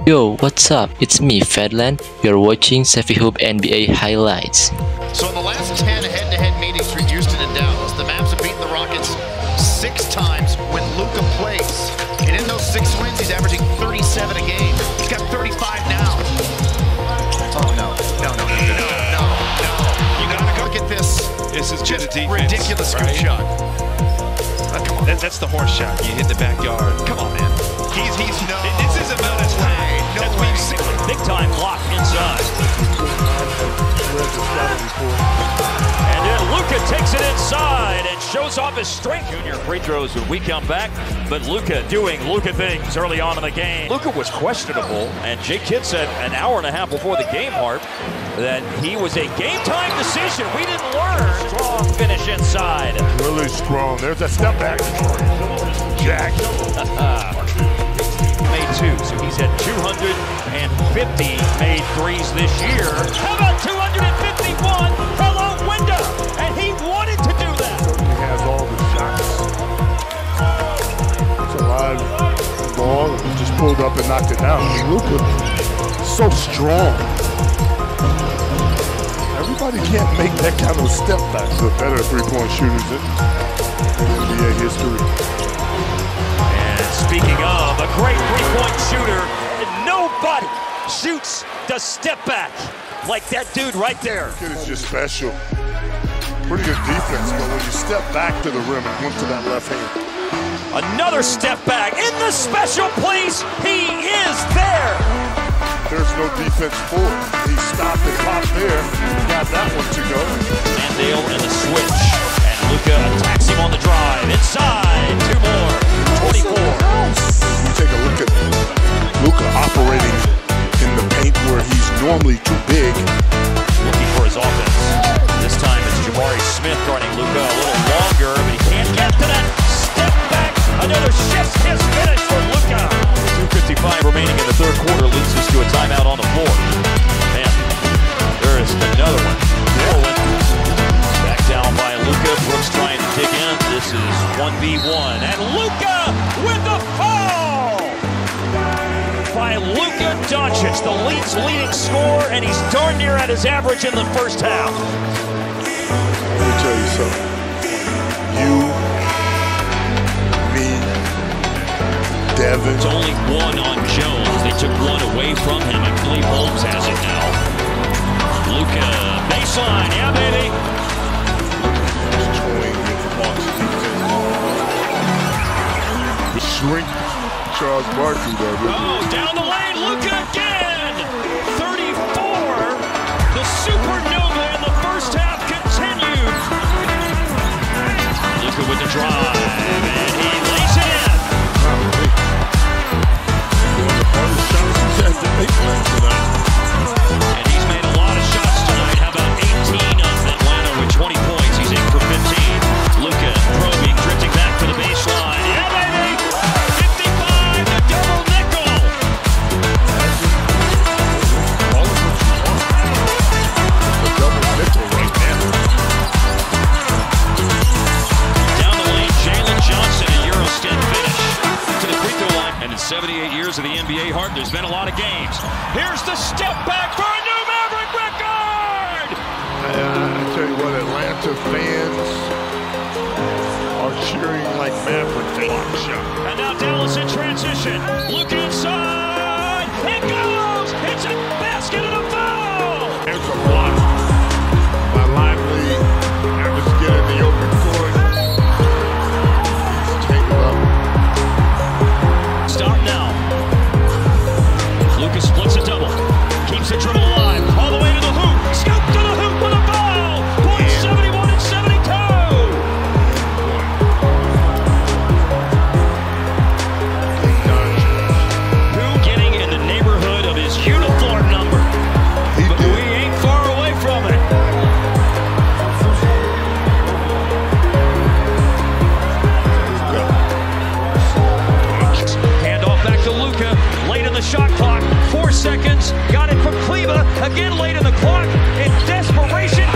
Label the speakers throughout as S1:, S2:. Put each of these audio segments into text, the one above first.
S1: Yo, what's up? It's me, Fedland. You're watching Savvy Hoop NBA highlights.
S2: So in the last 10 head-to-head meetings between Houston and Dallas, the Mavs have beaten the Rockets 6 times when Luka plays. And in those 6 wins, he's averaging 37 a game. He's got 35 now. Oh, no. No. You gotta go get this.
S3: This is just defense,
S2: ridiculous scoop shot. Come on.
S3: That's the horse shot. You hit the backyard.
S2: Come on, man. He's no.
S3: This is about as high as we've seen.
S4: Big time block inside. And then Luka takes it inside and shows off his strength. Junior free throws when we come back, but Luka doing Luka things early on in the game. Luka was questionable, and Jay Kidd said an hour and a half before the game, Harp, that he was a game time decision. We didn't learn. Strong finish inside.
S5: Really strong. There's a step back. Jack.
S4: Made 2, so he's at 250 made threes this year. How about 251? Hello, window, and he wanted to do that.
S5: He has all the shots. It's a live ball. He just pulled up and knocked it down. I mean, Luka, so strong. Everybody can't make that kind of step back. The better three-point shooters in NBA history.
S4: Speaking of a great three-point shooter, nobody shoots the step back like that dude right there.
S5: Kid is just special. Pretty good defense, but when you step back to the rim and went to that left hand.
S4: Another step back in the special place. He is there.
S5: There's no defense for it. He stopped and popped there. Got that one to go.
S4: Mandale in the switch. And Luka attacks him on the drive. Inside. 2 more. 24.
S5: You take a look at Luka operating in the paint where he's normally too big.
S4: Looking for his offense. This time it's Jabari Smith guarding Luka a little longer, but he can't get to that step back. Another chef's kiss finish for Luka. 2:55 remaining in the third quarter leads us to a timeout on the floor. Man, there is another one. Back down by Luka. Brooks trying to dig in. This is 1v1. And Luka with the foul by Luka Doncic, the league's leading scorer, and he's darn near at his average in the first half.
S5: Let me tell you something. You, me, Devin.
S4: It's only 1 on Jones. They took 1 away from him. I believe Holmes has it now. Luka, baseline, yeah, baby.
S5: Shrink Charles Barkley, though.
S4: Oh, down the lane, Luka again. 34. The supernova in the first half continued. Luka with the drive, and he lays it in.
S5: All the shots he's had to make tonight.
S4: And he's made a lot of shots tonight. How about 18 of Atlanta with 20 points? He's 8 for 15. Luka probing, drifting back to the baseline. Yeah, baby. 55, the double nickel.
S5: All of what you want. The double nickel right now.
S4: Down the lane, Jalen Johnson, a Eurostep finish to the free throw line. And in 78 years of the NBA, Hart, there's been a lot of games. Here's the step back for a new Maverick record!
S5: I tell you what, Atlanta fans are cheering like Maverick fans.
S4: And now Dallas in transition. Look inside. It goes! It's a basket and a foul!
S5: There's a block by Lively. Evans get in the open court. He's tangled up.
S4: Stop now. Lucas splits a double. Keeps the dribble alive. All the way to the hoop. Scoop to the hoop with a foul. Points 71 and 72. Who getting in the neighborhood of his uniform number? But we ain't far away from it. Handoff back to Luka. Late in the shot clock. 4 seconds. Got it from Kleba. Again late in the clock. In desperation.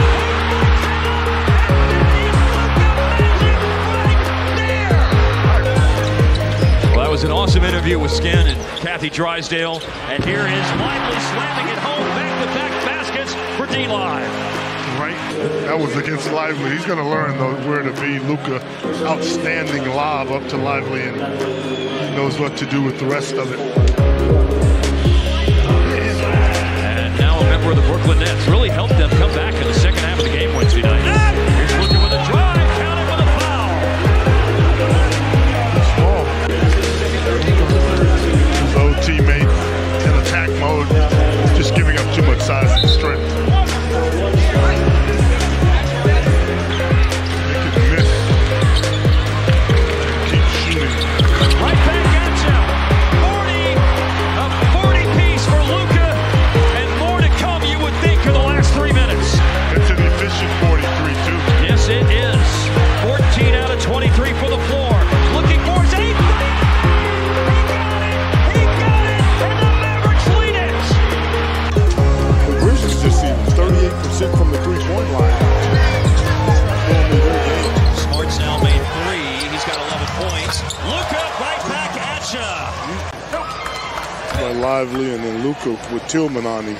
S4: Well, that was an awesome interview. interview with Skin and Kathy Drysdale. And here is Lively slamming it home. Back-to-back baskets for D-Live.
S5: Right? That was against Lively. He's going to learn, though, where to be. Luka, outstanding lob up to Lively, and he knows what to do with the rest of it.
S4: And now a member of the Brooklyn Nets really helped them come back in the second half of the game Wednesday night. Here's Luka with a drive, counted with a foul.
S5: Small. His old teammate in attack mode, just giving up too much size and strength.
S4: It is 14 out of 23 for the floor. Looking for his eighth. He got it, and the Mavericks lead it.
S5: The Grizzlies just see 38% from the three-point line.
S4: Smart's now made 3. He's got 11 points. Luka right back at ya.
S5: Lively, and then Luka with Tillman on him.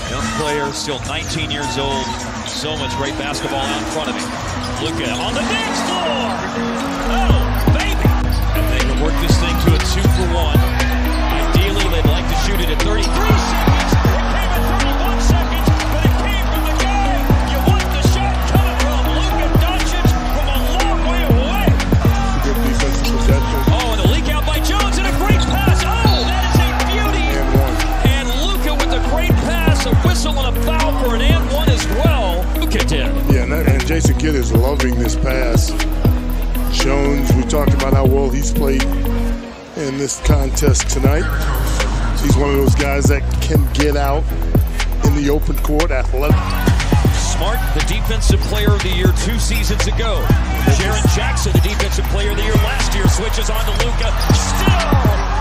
S4: Young player, still 19 years old. So much great basketball out in front of him. Luka on the dance floor. Oh, baby. And they can work this thing to a 2-for-1. Ideally, they'd like to shoot it at 33 seconds. It came at 31 seconds, but it came from the guy you want the shot coming from. Luka Doncic from a long way away.
S5: Good defensive possession.
S4: Oh, and a leak out by Jones and a great pass. Oh, that is a beauty. And Luka with a great pass, a whistle and a foul for an and one as well.
S5: Yeah, and Jason Kidd is loving this pass. Jones, we talked about how well he's played in this contest tonight. He's one of those guys that can get out in the open court, athletic.
S4: Smart, the defensive player of the year 2 seasons ago. Jaren Jackson, the defensive player of the year last year, switches on to Luka. Still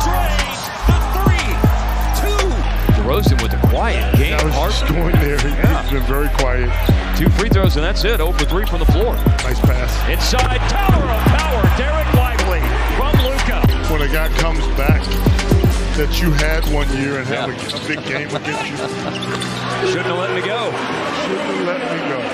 S4: drains the 3-2. DeRozan with a quiet game.
S5: I was just going there. He's been very quiet.
S4: 2 free throws, and that's it. 0 for 3 from the floor.
S5: Nice pass.
S4: Inside, tower of power. Derek Lively from Luka.
S5: When a guy comes back that you had one year and have a big game against you.
S4: Shouldn't have let me go.
S5: Shouldn't have let me go.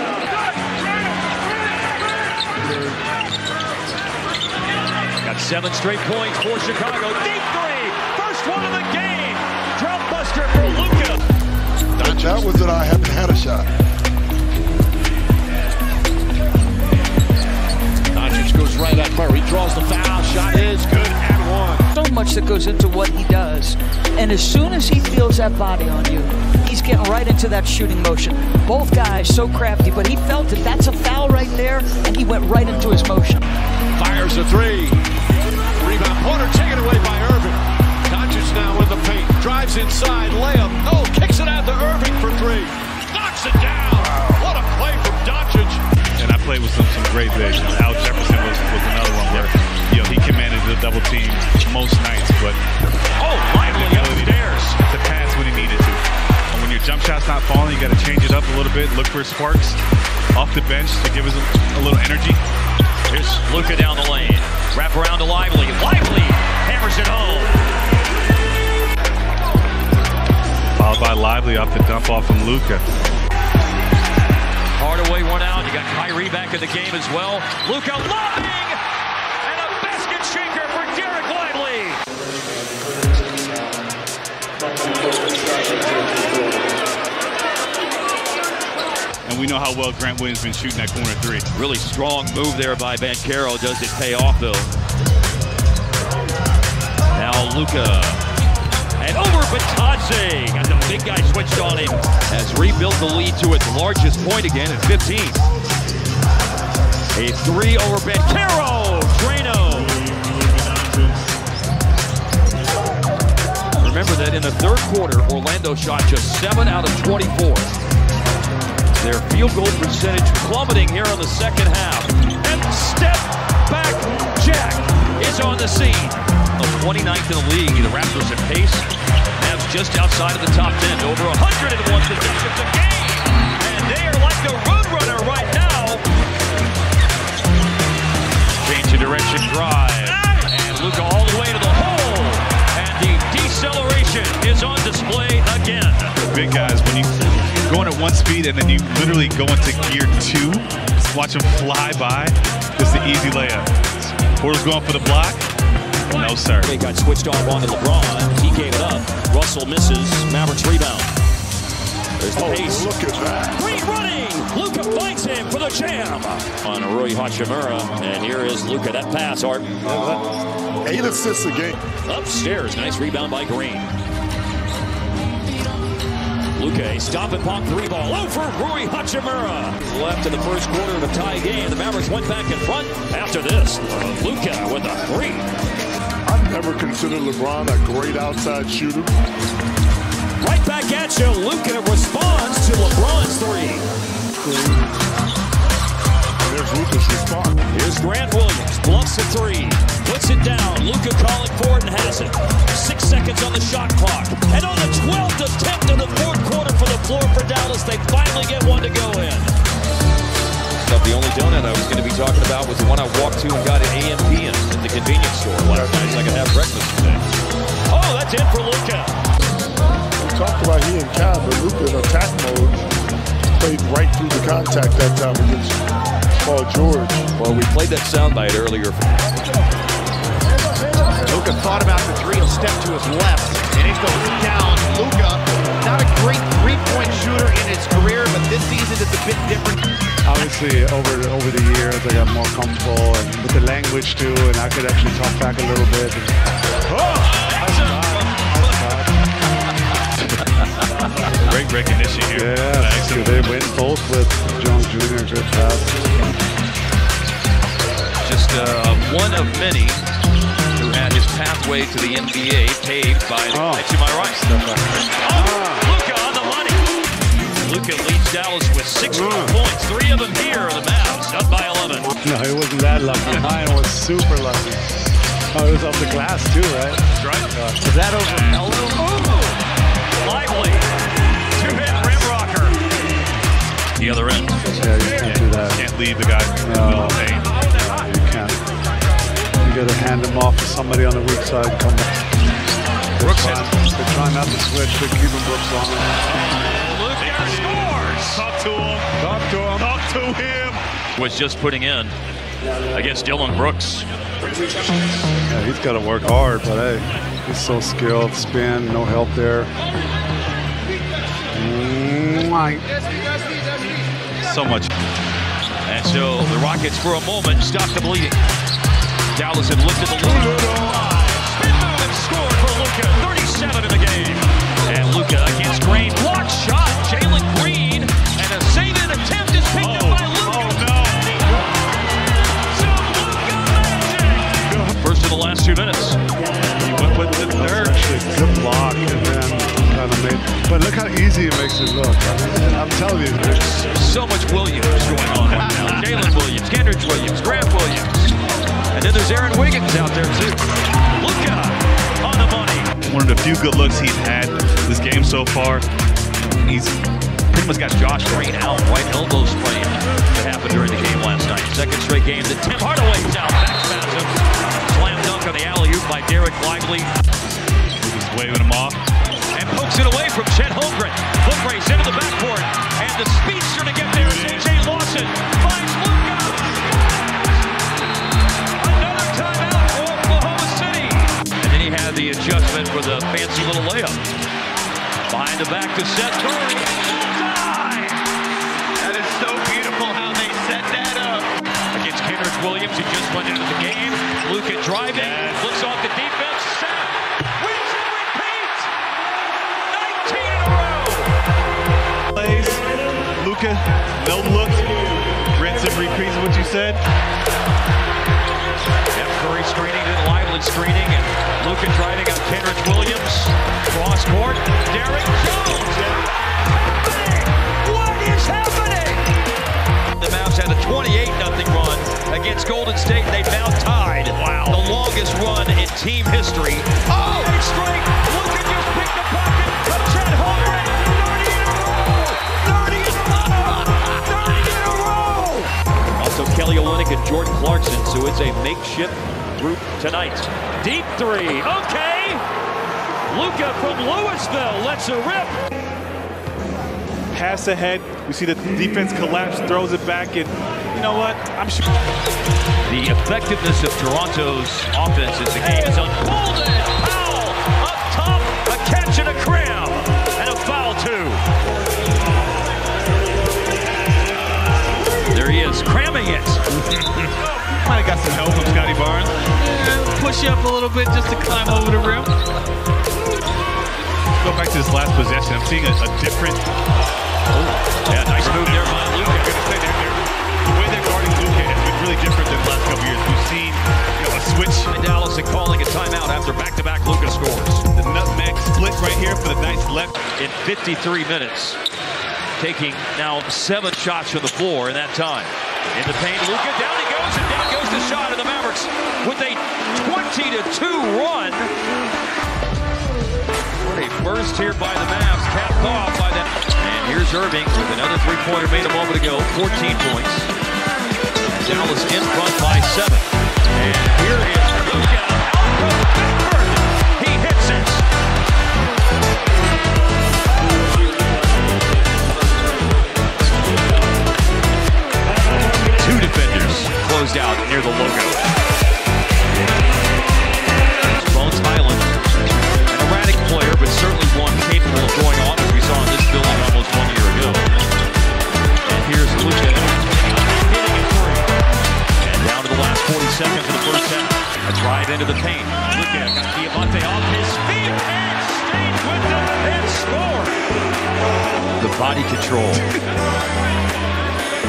S4: Got 7 straight points for Chicago. Deep 3. First one of the game. Drought buster for Luka.
S5: That was that I haven't had a shot.
S6: Doncic goes right at Murray, draws the foul, shot is good and one.
S7: So much that goes into what he does, and as soon as he feels that body on you, he's getting right into that shooting motion. Both guys so crafty, but he felt it. That's a foul right there, and he went right into his motion.
S6: Fires a 3. Rebound, Porter taken away by Irving. Doncic now in the paint, drives inside, layup, no, kicks it out to Irving for 3. Knocks it down. What a play from Doncic.
S3: And I played with some great bigs. Al Jefferson was another one where he commanded the double team most nights, but
S4: Lively upstairs
S3: to pass when he needed to. And when your jump shot's not falling, you got to change it up a little bit. Look for sparks off the bench to give us a little energy.
S4: Here's Luka down the lane. Wrap around to Lively. Lively hammers it home.
S3: Followed by Lively off the dump off from Luka.
S4: Hardaway one out. You got Kyrie back in the game as well. Luka lobbing! And a basket shaker for Derek Lively.
S3: And we know how well Grant Williams has been shooting that corner 3.
S4: Really strong move there by Banchero. Does it pay off, though? Now Luka. And over Batadze. Got the big guy switched on him. Has rebuilt the lead to its largest point again at 15. A 3 over Banchero. Drano. Remember that in the third quarter, Orlando shot just 7 out of 24. Their field goal percentage plummeting here in the second half. And step back Jack is on the scene. 29th in the league, the Raptors at pace. Mavs just outside of the top 10, over 101 possessions a game. And they are like the roadrunner right now. Change of direction drive. And Luka all the way to the hole. acceleration is on display again.
S3: Big guys, when you going at one speed and then you literally go into gear 2, watch them fly by. Just the easy layup. Porter's going for the block. No, sir.
S4: They got switched off onto LeBron. He gave it up. Russell misses. Mavericks rebound. There's the pace.
S5: Look at that.
S4: Great running. Luka finds him for the jam. On Rui Hachimura. And here is Luka. That pass, Art.
S5: 8 assists a game.
S4: Upstairs. Nice rebound by Green. Luka, stop and pop 3-ball over Rui Hachimura. Left in the first quarter of a tie game. The Mavericks went back in front. After this, Luka with a 3.
S5: I've never considered LeBron a great outside shooter.
S4: Right back at you. Luka responds to LeBron's 3.
S5: There's Luka's response.
S4: Here's Grant Williams. Bluffs a 3. Puts it down. Luka calling for it and has it. 6 seconds on the shot clock. And on the 12th attempt of the fourth quarter for the floor for Dallas, they finally get one to go in.
S8: The only donut I was going to be talking about was the one I walked to and got at A&P at the convenience store last night so I could have breakfast today.
S4: Oh, that's it for Luka.
S5: We talked about he and Kai, but Luka in attack mode played right through the contact that time against Paul George.
S8: Well, we played that soundbite earlier.
S2: Luka thought about the 3. He'll step to his left, and it goes down. Luka, not a great three-point shooter in his career, but this season is a bit different.
S9: Obviously, over the years, I got more comfortable and with the language too, and I could actually talk back a little bit.
S3: Great recognition here.
S9: Yeah, they win both with Jones Jr. Good pass.
S8: Just one of many who had his pathway to the NBA paved by to my right.
S4: Luka on the money. Luka leads Dallas with 6 points. 3 of them here are the Mavs, up by 11.
S9: No, it wasn't that lucky. Mine was super lucky. Oh, it was off the glass too, right?
S4: That's right. Is that over Melo? Lively. 2-hit rim rocker. The other end.
S9: Yeah, you can't do that.
S3: Can't leave the guy in the middle of the paint.
S9: You can't. You got to hand him off to somebody on the weak side. Come back. They're trying not to switch. They're keeping Brooks on him.
S4: Luka scores.
S3: Talk to him.
S9: Talk to him.
S3: Talk to him.
S4: Was just putting in against Dylan Brooks.
S9: Yeah, he's got to work hard, but hey, he's so skilled. Spin, no help there.
S3: So much.
S4: And so the Rockets, for a moment, stopped the bleeding. Dallas had lifted the lead. Spin move and scored for Luka. 37 in the game. And Luka against Green. Block shot. Jalen Green. And a saving attempt is picked up by Luka.
S3: Oh, no.
S4: Some Luka magic. First of the last 2 minutes.
S3: He went with the third.
S9: Good block and then kind of made. But look how easy it makes it look. I'm telling you,
S4: There's so much Williams going on right now. Jalen Williams, Kendrick Williams, Grant Williams. And then there's Aaron Wiggins out there too. Luka on the money.
S3: One of the few good looks he's had this game so far. He's pretty much got Josh Green out.
S4: Right elbow sprain that happened during the game last night. Second straight game that Tim Hardaway down back spasm. Slam dunk on the alley-oop by Derek Lively.
S3: He's waving him off.
S4: And pokes it away from Chet Holmgren. Foot race into the backcourt. And the speedster to get there is A.J. Lawson. Finds Luka. Another timeout for Oklahoma City. And then he had the adjustment for the fancy little layup. Behind the back to Seth Curry. Bullseye! That is so beautiful how they set that up. Against Kendrick Williams, who just went into the game. Luka driving. Looks off the defense. Seth wins and repeats. 19 in a row.
S3: Plays. Luka, no look. Rinse and repeat is what you said.
S4: Yep, Curry screening, then Lively screening, and Luka driving on Kendrick Williams. Cross court, Derek Jones. What is happening? The Mavs had a 28-0 run against Golden State. They now tied the longest run in team history. Oh, it's straight. Luka just picked the pocket of Chet Holmgren. 30 in a row. 30 in a row. Also Kelly Olynyk and Jordan Clarkson, so it's a makeshift group tonight. Deep 3, okay. Luka from Louisville lets it rip.
S3: Pass ahead. We see the defense collapse, throws it back, and you know what? I'm sure.
S4: The effectiveness of Toronto's offense as the game is unfolded. Foul up top, a catch and a cram, and a foul too. There he is, cramming it.
S3: Might have got some help from Scotty Barnes.
S10: Yeah, push you up a little bit just to climb over the rim.
S3: Go back to this last possession. I'm seeing a different.
S4: Yeah, nice move there by Luka.
S3: I'm gonna say that the way they're guarding Luka has been really different than the last couple years. We've seen a switch.
S4: Dallas and calling a timeout after back-to-back Luka scores.
S3: The nutmeg split right here for the nice left.
S4: In 53 minutes, taking now 7 shots from the floor in that time. In the paint, Luka, down he goes, and down goes the shot of the Mavericks with a 20-2 run. What a burst here by the Mavs, capped off by that. And here's Irving with another three-pointer made a moment ago, 14 points. Dallas in front by 7. And here is Luka out from Bedford. He hits it. Two defenders closed out near the logo. Bones Highland, an erratic player, but certainly one capable of going off, as we saw in this building almost 1 year ago. And here's Luka hitting a three. And down to the last 40 seconds of the first half. A drive into the paint. Luka got Diamante off his feet and stayed with them and scored. The body control.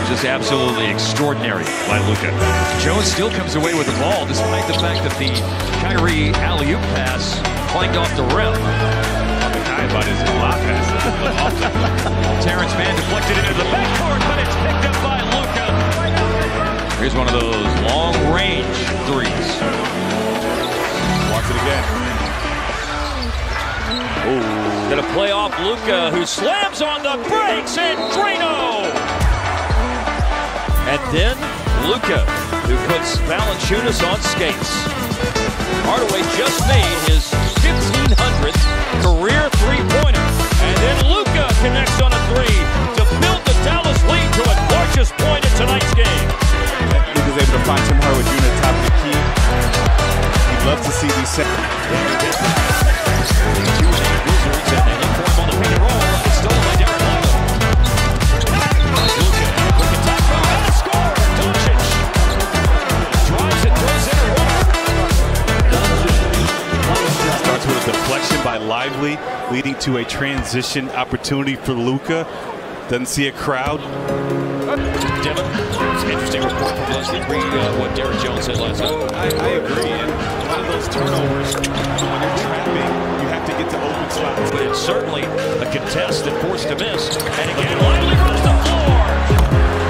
S4: Just absolutely extraordinary by Luka. Jones still comes away with the ball, despite the fact that the Kyrie alley-oop pass clanked off the rim.
S3: The guy about his lob pass.
S4: Terrence Mann deflected into the backcourt, but it's picked up by Luka. Here's one of those long-range threes.
S3: Watch it again.
S4: Ooh. Gonna play off Luka, who slams on the brakes, and Drano! And then Luka, who puts Valanciunas on skates. Hardaway just made his 1,500th career three-pointer. And then Luka connects on a three to build the Dallas lead to a gorgeous point in tonight's game.
S11: Luka's able to find Tim Hardaway Jr. at the top of the key. He'd love to see these set.
S4: Wizards, and they look for him on the pick and roll. It's stolen by Derek Lively. Luka, quick attack from and a score. Doncic drives it, throws it around.
S3: Starts with a deflection by Lively, leading to a transition opportunity for Luka. Doesn't see a crowd.
S4: Devin, it's an interesting report from Leslie Green, what Derek Jones said last night.
S11: I agree. And one of those turnovers, when you're trapping, you have to get to open spots.
S4: But it's certainly a contest that forced a miss. And again, Lively runs the floor.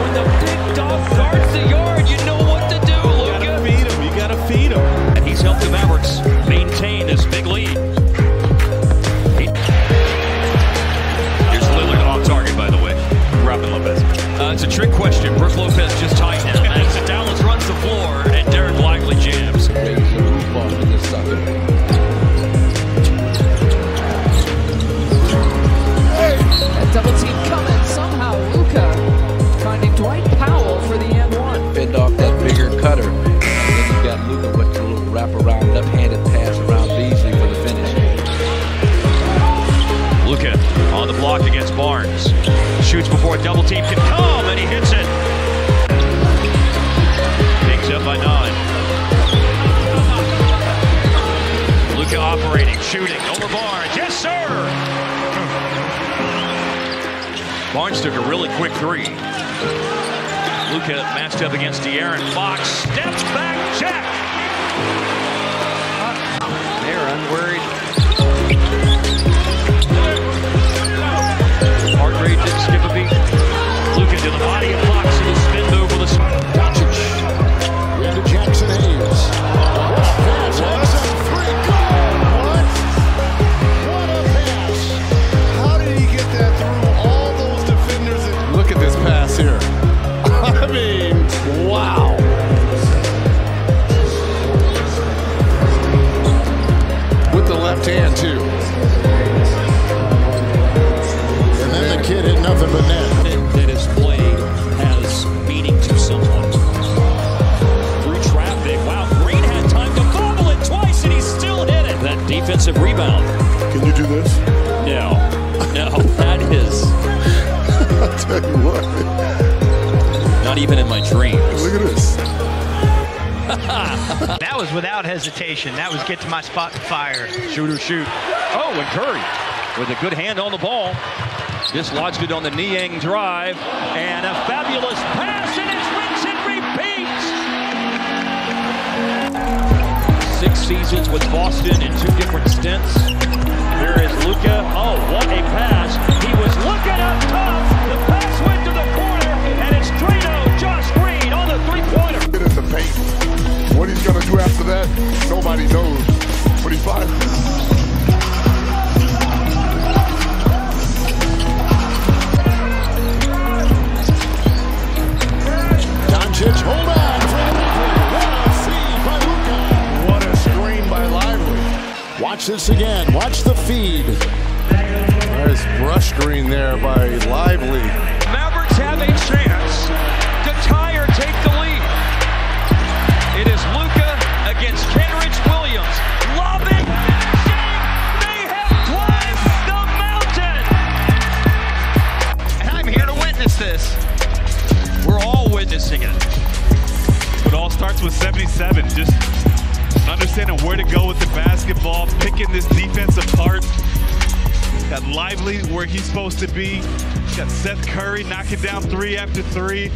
S4: When the big dog guards the yard, you know what to do, Luka.
S11: You gotta feed him. You gotta feed him.
S4: And he's helped the Mavericks maintain this big lead. Here's Lillard off target, by the way.
S3: Robin Lopez.
S4: It's a trick question. Brook Lopez just tied him. As Dallas runs the floor, and Derek Lively jams.
S7: That double team coming. Somehow Luka finding Dwight Powell for the and-one.
S12: Fend off that bigger cutter. And then you got Luka with the little wraparound left-handed pass around Beasley for the finish.
S4: Luka on the block against Barnes. Shoots before a double team can come, and he hits it. Picks up by 9. Luka operating, shooting, over Barnes. Yes, sir! Barnes took a really quick three. Luka matched up against De'Aaron Fox. Steps back, check! Aaron worried. Heart rate didn't skip a beat. Luka to the body of Fox. He will spin move with a
S6: Doncic. Into Jackson Hayes. Pass has a free goal. What a pass. How did he get that through all those defenders?
S11: Look at this pass here. I mean, wow. With the left
S5: You do this?
S4: No, that is.
S5: I'll tell you what.
S4: Not even in my dreams.
S5: Look at this.
S13: That was without hesitation. That was get to my spot and fire.
S4: Shooter shoot. Oh, and Curry with a good hand on the ball. Dislodged it on the Niang drive. And a fabulous pass, and it's rinse and repeat. 6 seasons with Boston in 2 different stints. Here is Luka. Oh, what a pass. He was looking up top. The pass went to the corner, and it's Josh Green on the 3-pointer.
S5: Get in the paint. What he's going to do after that, nobody knows. But he finds
S6: Doncic, hold on for Lively. What a feed by Luka. What a screen by Lively. Watch this again. Watch the feed.
S5: nice brush screen there by Lively.
S4: Mavericks have a chance to tie or take the lead. It is Luka against Kenrich Williams. Lobbing. They have climbed the mountain.
S13: And I'm here to witness this.
S4: We're all witnessing it.
S3: It all starts with 77. Just understanding where to go with the basketball, picking this defense apart. Got Lively where he's supposed to be. Got Seth Curry knocking down 3 after 3.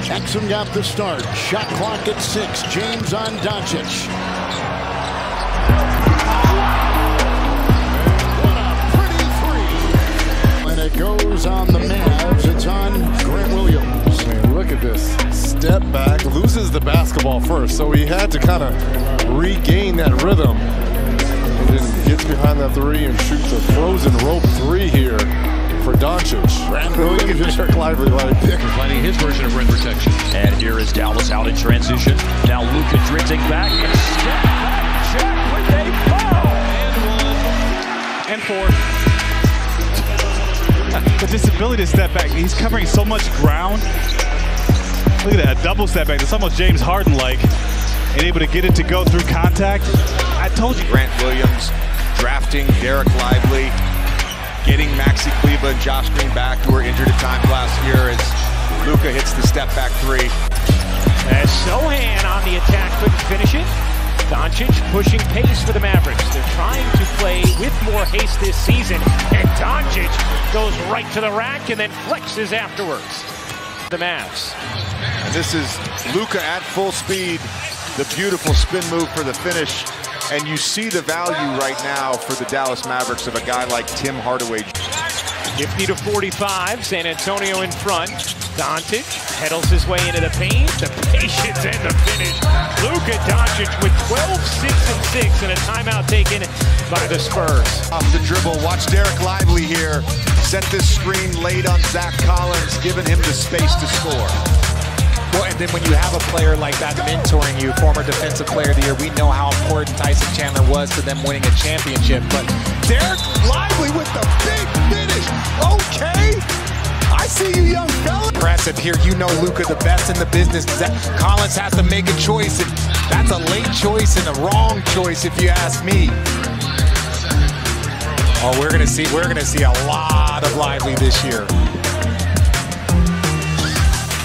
S6: Jackson got the start. Shot clock at 6. James on Doncic. What a pretty 3. And it goes on the Mavs. It's on Grant Williams.
S5: I mean, look at this. Step back, loses the basketball first. So he had to kind of regain that rhythm. And then gets behind that 3 and shoots a frozen rope 3 here for Doncic.
S6: Grant Williams
S5: just Lively
S4: Finding his version of rim protection. And here is Dallas out in transition. Now Luka drifting back. And step back check with a foul.
S3: And 4. But this ability to step back, he's covering so much ground. Look at that, a double step back. It's almost James Harden-like. And able to get it to go through contact. I told you.
S14: Grant Williams drafting Derek Lively, getting Maxi Kleber and Josh Green back, who were injured at times last year, as Luka hits the step back 3.
S15: As Sohan on the attack couldn't finish it. Doncic pushing pace for the Mavericks. They're trying to play with more haste this season, and Doncic goes right to the rack and then flexes afterwards. The Mavs.
S14: And this is Luka at full speed. The beautiful spin move for the finish. And you see the value right now for the Dallas Mavericks of a guy like Tim Hardaway.
S15: 50-45, San Antonio in front. Doncic pedals his way into the paint. The patience and the finish. Luka Doncic with 12, 6, and 6, and a timeout taken by the Spurs.
S14: Off the dribble, watch Derek Lively here. Set this screen late on Zach Collins, giving him the space to score.
S16: Well, and then when you have a player like that mentoring you, former Defensive Player of the Year, we know how important Tyson Chandler was to them winning a championship. But
S6: Derek Lively with the big finish. Okay. I see you, young fella.
S16: Impressive here. You know Luka, the best in the business. Collins has to make a choice, and that's a late choice and a wrong choice, if you ask me. Oh, we're gonna see a lot of Lively this year.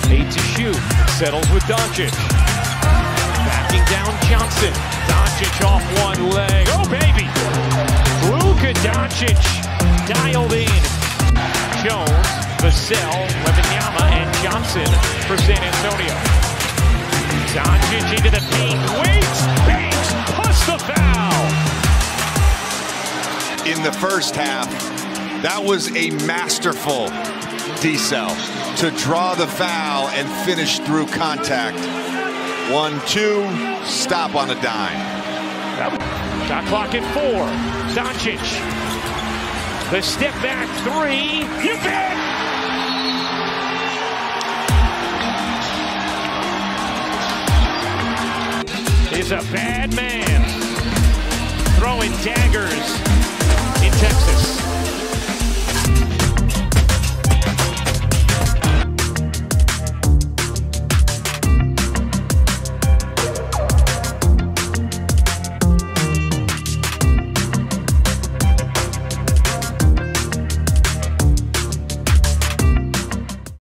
S15: 8 to shoot. Settles with Doncic. Backing down Johnson. Doncic off one leg. Oh, baby! Luka Doncic dialed in. Jones, Vassell, Wembanyama, and Johnson for San Antonio. Doncic into the paint. Waits, banks, plus the foul.
S14: In the first half, that was a masterful decel to draw the foul and finish through contact. 1-2, stop on a dime.
S15: Shot clock at 4. Doncic. The step back 3. You bet! Is a bad man. Throwing daggers.